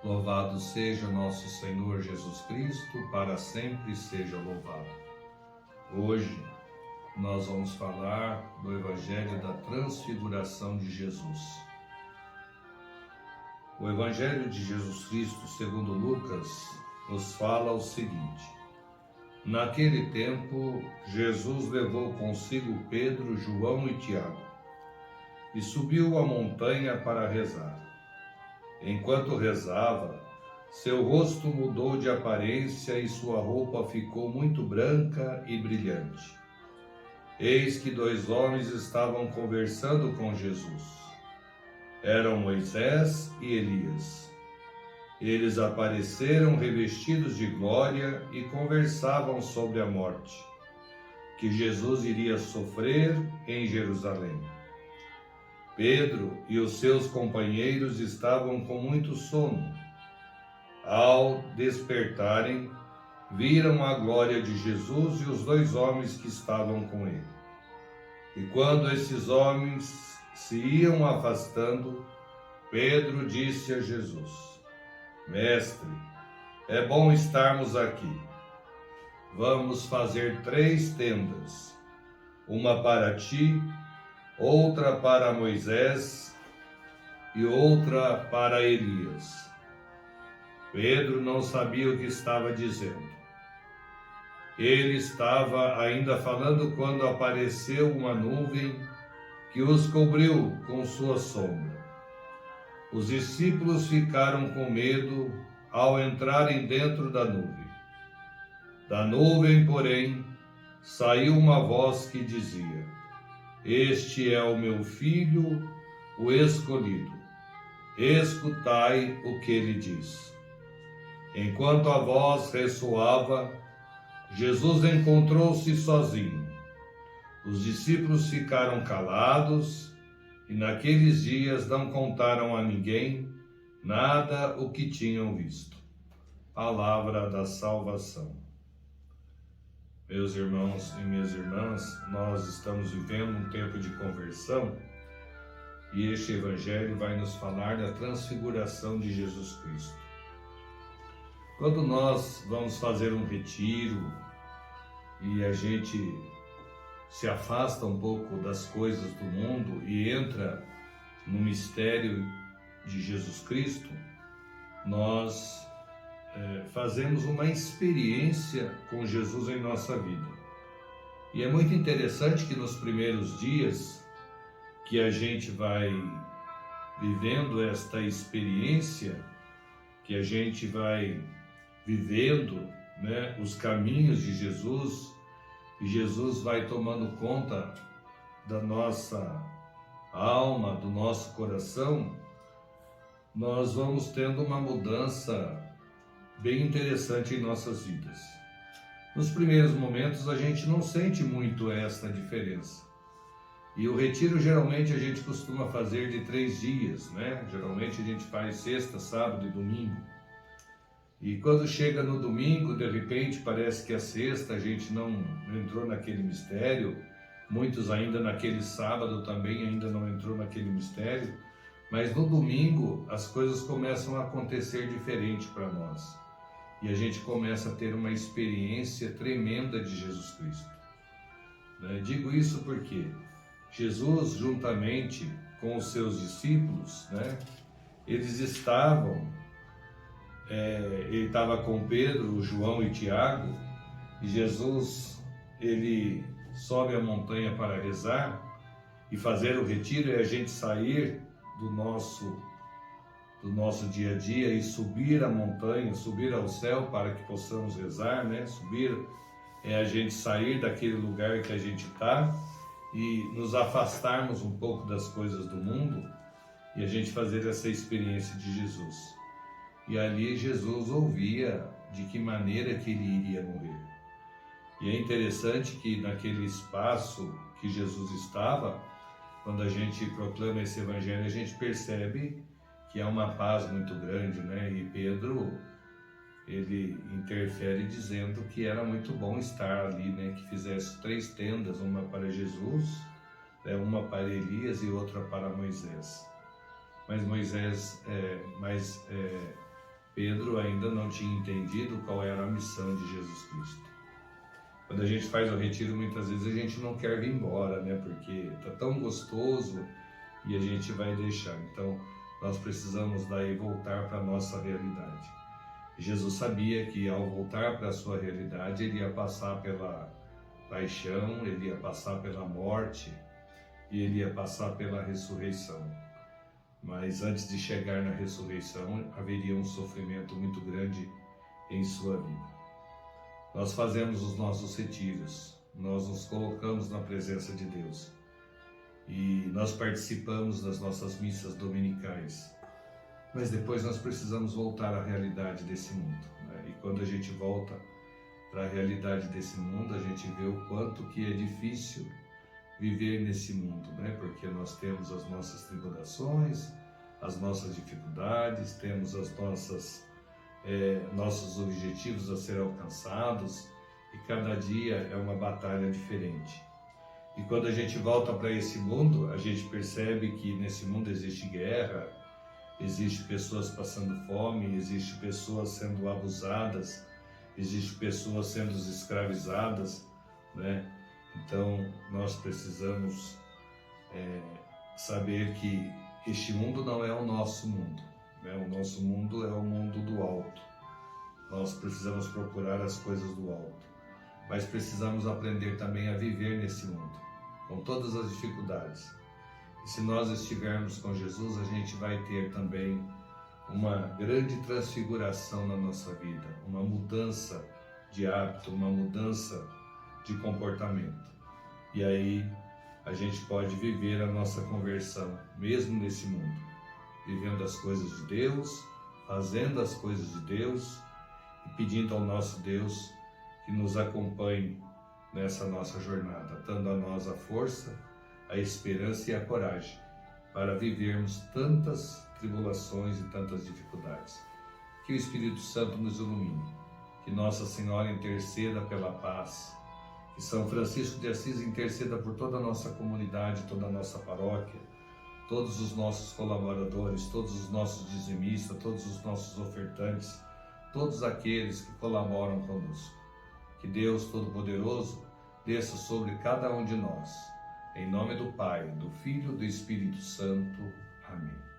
Louvado seja nosso Senhor Jesus Cristo, para sempre seja louvado. Hoje nós vamos falar do Evangelho da Transfiguração de Jesus. O Evangelho de Jesus Cristo, segundo Lucas, nos fala o seguinte: naquele tempo, Jesus levou consigo Pedro, João e Tiago e subiu a montanha para rezar. Enquanto rezava, seu rosto mudou de aparência e sua roupa ficou muito branca e brilhante. Eis que dois homens estavam conversando com Jesus. Eram Moisés e Elias. Eles apareceram revestidos de glória e conversavam sobre a morte, que Jesus iria sofrer em Jerusalém. Pedro e os seus companheiros estavam com muito sono. Ao despertarem, viram a glória de Jesus e os dois homens que estavam com ele. E quando esses homens se iam afastando, Pedro disse a Jesus: Mestre, é bom estarmos aqui. Vamos fazer 3 tendas, uma para ti, outra para Moisés e outra para Elias. Pedro não sabia o que estava dizendo. Ele estava ainda falando quando apareceu uma nuvem que os cobriu com sua sombra. Os discípulos ficaram com medo ao entrarem dentro da nuvem. Da nuvem, porém, saiu uma voz que dizia: Este é o meu filho, o escolhido. Escutai o que ele diz. Enquanto a voz ressoava, Jesus encontrou-se sozinho. Os discípulos ficaram calados e naqueles dias não contaram a ninguém nada o que tinham visto. Palavra da salvação. Meus irmãos e minhas irmãs, nós estamos vivendo um tempo de conversão e este Evangelho vai nos falar da transfiguração de Jesus Cristo. Quando nós vamos fazer um retiro e a gente se afasta um pouco das coisas do mundo e entra no mistério de Jesus Cristo, nós fazemos uma experiência com Jesus em nossa vida. E é muito interessante que nos primeiros dias que a gente vai vivendo esta experiência, que a gente vai vivendo, os caminhos de Jesus, e Jesus vai tomando conta da nossa alma, do nosso coração, nós vamos tendo uma mudança bem interessante em nossas vidas. Nos primeiros momentos a gente não sente muito esta diferença. E o retiro geralmente a gente costuma fazer de 3 dias, Geralmente a gente faz sexta, sábado e domingo. E quando chega no domingo, de repente parece que a sexta a gente não entrou naquele mistério. Muitos ainda naquele sábado também ainda não entrou naquele mistério. Mas no domingo as coisas começam a acontecer diferente para nós. E a gente começa a ter uma experiência tremenda de Jesus Cristo. Digo isso porque Jesus, juntamente com os seus discípulos, eles estavam, ele estava com Pedro, João e Tiago, e Jesus, ele sobe a montanha para rezar e fazer o retiro, e a gente sair do nosso dia a dia e subir a montanha, subir ao céu para que possamos rezar, Subir é a gente sair daquele lugar que a gente está e nos afastarmos um pouco das coisas do mundo e a gente fazer essa experiência de Jesus. E ali Jesus ouvia de que maneira que ele iria morrer. E é interessante que naquele espaço que Jesus estava, quando a gente proclama esse Evangelho, a gente percebe que há uma paz muito grande, E Pedro, ele interfere dizendo que era muito bom estar ali, que fizesse 3 tendas, uma para Jesus, uma para Elias e outra para Moisés. Mas Pedro ainda não tinha entendido qual era a missão de Jesus Cristo. Quando a gente faz o retiro, muitas vezes a gente não quer vir embora, né? Porque está tão gostoso e a gente vai deixar. Então, nós precisamos daí voltar para a nossa realidade. Jesus sabia que ao voltar para a sua realidade, ele ia passar pela paixão, ele ia passar pela morte e ele ia passar pela ressurreição. Mas antes de chegar na ressurreição, haveria um sofrimento muito grande em sua vida. Nós fazemos os nossos retiros, nós nos colocamos na presença de Deus e nós participamos das nossas missas dominicais. Mas depois nós precisamos voltar à realidade desse mundo, né? E quando a gente volta para a realidade desse mundo, a gente vê o quanto que é difícil viver nesse mundo, né? Porque nós temos as nossas tribulações, as nossas dificuldades, temos as nossos objetivos a ser alcançados e cada dia é uma batalha diferente. E quando a gente volta para esse mundo, a gente percebe que nesse mundo existe guerra, existe pessoas passando fome, existe pessoas sendo abusadas, existe pessoas sendo escravizadas, né? Então nós precisamos saber que este mundo não é o nosso mundo, né? O nosso mundo é o mundo do alto. Nós precisamos procurar as coisas do alto, mas precisamos aprender também a viver nesse mundo, com todas as dificuldades. E se nós estivermos com Jesus, a gente vai ter também uma grande transfiguração na nossa vida, uma mudança de hábito, uma mudança de comportamento. E aí a gente pode viver a nossa conversão, mesmo nesse mundo, vivendo as coisas de Deus, fazendo as coisas de Deus e pedindo ao nosso Deus que nos acompanhe nessa nossa jornada, dando a nós a força, a esperança e a coragem para vivermos tantas tribulações e tantas dificuldades. Que o Espírito Santo nos ilumine, que Nossa Senhora interceda pela paz, que São Francisco de Assis interceda por toda a nossa comunidade, toda a nossa paróquia, todos os nossos colaboradores, todos os nossos dizimistas, todos os nossos ofertantes, todos aqueles que colaboram conosco. Que Deus Todo-Poderoso desça sobre cada um de nós. Em nome do Pai, do Filho e do Espírito Santo. Amém.